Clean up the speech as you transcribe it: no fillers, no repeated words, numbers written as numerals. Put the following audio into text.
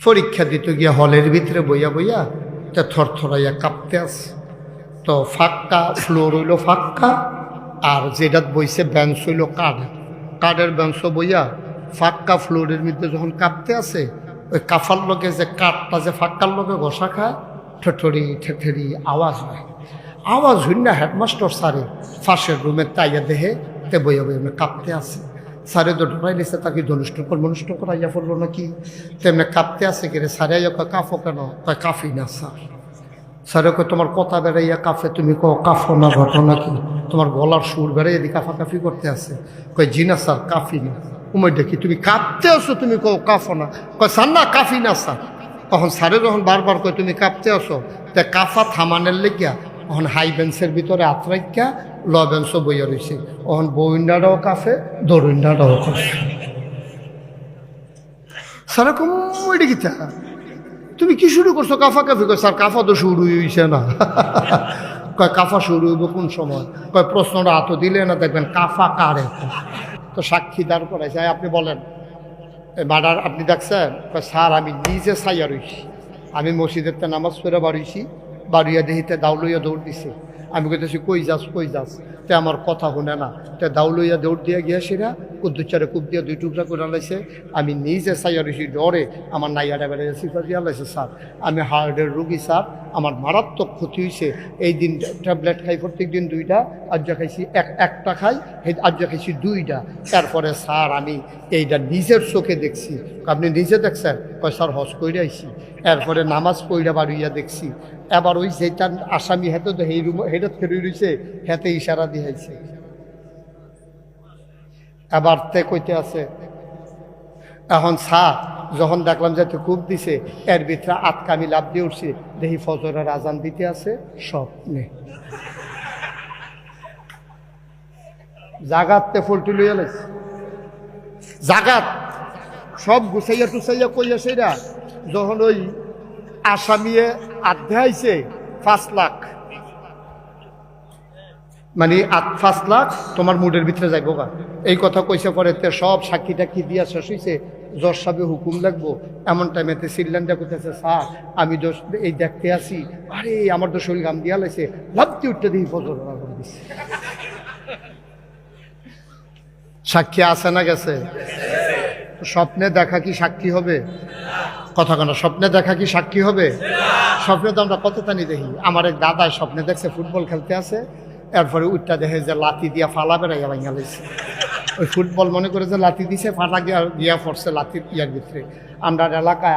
পরীক্ষা দিতে গিয়ে হলের ভিতরে বইয়া বইয়া তে থরথরাইয়া কাঁপতে আছে। তো ফাঁকা ফ্লোর হইল ফাঁকা, আর যেটা বইছে বেঞ্চ হইল কাঠের বেঞ্চ বইয়া ফাঁকা ফ্লোরের মধ্যে যখন কাঁপতে আছে, ওই কাফার লগে যে কাঠটা যে ফাঁকার লগে ঘষা খায়, ঠেঠরি ঠেঠরি আওয়াজ হয়। আওয়াজ হই না হেডমাস্টার স্যারে ফাঁসের রুমে তাইয়া দেহে তে বইয়া বইয়া কাঁপতে আছে। স্যারে তো ঢোকাই নিছে, তাকে ধনুষ্ট করাইয়া পড়লো নাকি, তেমনি কাঁপতে আছে কিরে। স্যারে কয় কাফো কেন? কয় কাফি না স্যার। স্যারে কয় তোমার কথা বেড়াইয়া কাফে, তুমি কো কাফো না, ঘটনা কি? তোমার গলার সুর বেড়াইয়া দি কাফাকাফি করতে আছে। কয় জি না স্যার, কাফি না। উমর দেখি তুমি কাঁপতে আসো, তুমি কো কাফো না। কয় স্যার না, কাফি না স্যার। তখন স্যারে যখন বারবার কয় তুমি কাঁপতে আসো, তা কাফা থামানের লেগিয়া তখন হাই বেঞ্চের ভিতরে আত্রাইকা ল বেঞ্চও বইয়া রয়েছে। তখন বউন্ডাটাও কাফে, দরুন্ডাটাও কাফে। স্যার কম ওইটা কি তা তুমি কি শুরু করছো কাফাকাফি? কয় স্যার কাফা তো শুরু হইছে না। কয় কাফা শুরু হইব কোন সময়? কয় প্রশ্নটা হাতও দিলে না, দেখবেন কাফা কারে। তো সাক্ষী দাঁড় করাইছে, আপনি বলেন মার্ডার আপনি দেখছেন? কয় স্যার আমি নিজে ছাইয়া রইছি, আমি মসজিদের নামাজ পড়ে বাড়িয়েছি, বাড়িয়া দেহিতে দাউ লইয়া দৌড় দিছে। আমি কইতেছি কই যাস, তে আমার কথা শুনে না, তে দাউ লইয়া দৌড় দিয়ে গিয়েছিরা কুদ্দুচারে কূপ দিয়ে 2 টুকরা করে লাইছে। আমি নিজে ছাইয়া রইছি ডরে, আমার নাইয়াটা বেড়ে সিফা দিয়া লাইছে। স্যার আমি হার্টের রুগী স্যার, আমার মারাত্মক ক্ষতি হয়েছে। এই দিন ট্যাবলেট খাই প্রত্যেক দিন 2টা, আজ্জা খাইছি একটা খাই, আজ্জা খাইছি 2টা। তারপরে স্যার আমি এইটা নিজের চোখে দেখছি। আপনি নিজে দেখছেন? কয় স্যার হজ কইরা আইছি, এরপরে নামাজ পড়া বাড়িয়া দেখছি। এবার ওই যেটা আসামি হেতে তো এই রুম হেটা ফেরে রয়েছে, হেতে ইশারা দিয়েছে। এবার তে কইতে আছে। এখন স্যার যখন দেখলাম যে খুব দিছে, এর ভিতরে আটকা আমি লাভ দিয়ে উঠছি, দেখি ফজরের আজান দিতে আছে স্বপ্নে। জাগাতে ফুলটি লইয়া লাইছে, জাগাত সব গুছাইয়া টুসাইয়া কইয়া সেরা। যখন ওই আসামিয়ে আধ্যাইছে 5 লাখ, মানে 5 লাখ তোমার মুডের ভিতরে যাইব গা, এই কথা কইছে। পরে তে সব সাক্ষী টাক্ষী দিয়া শেষ হইছে, জজ সাহেব হুকুম লাগবো। এমন টাইমেতে সিল্লান্ডা করতেছে, স্যার আমি দোষ এই দেখতে আসি, আরে আমার তো শরীর গাম দিয়া লাইছে, ভাবতে উঠতে দিই ফজর দিচ্ছে। সাক্ষী আছে না গেছে? স্বপ্নে দেখা কি সাক্ষী হবে? কথা কেন, স্বপ্নে দেখা কি সাক্ষী হবে? স্বপ্নে তো আমরা কতখানি দেখি। আমার এক দাদায় স্বপ্নে দেখছে ফুটবল খেলতে আছে, এরপরে উঠটা দেখে যে লাথি দিয়া ফালা বেড়াইয়া ভাঙা লাইছে। ওই ফুটবল মনে করে যে লাথি দিছে, ফাটা গিয়া পড়ছে লাথির ইয়ার ভিতরে। আমরা এলাকায়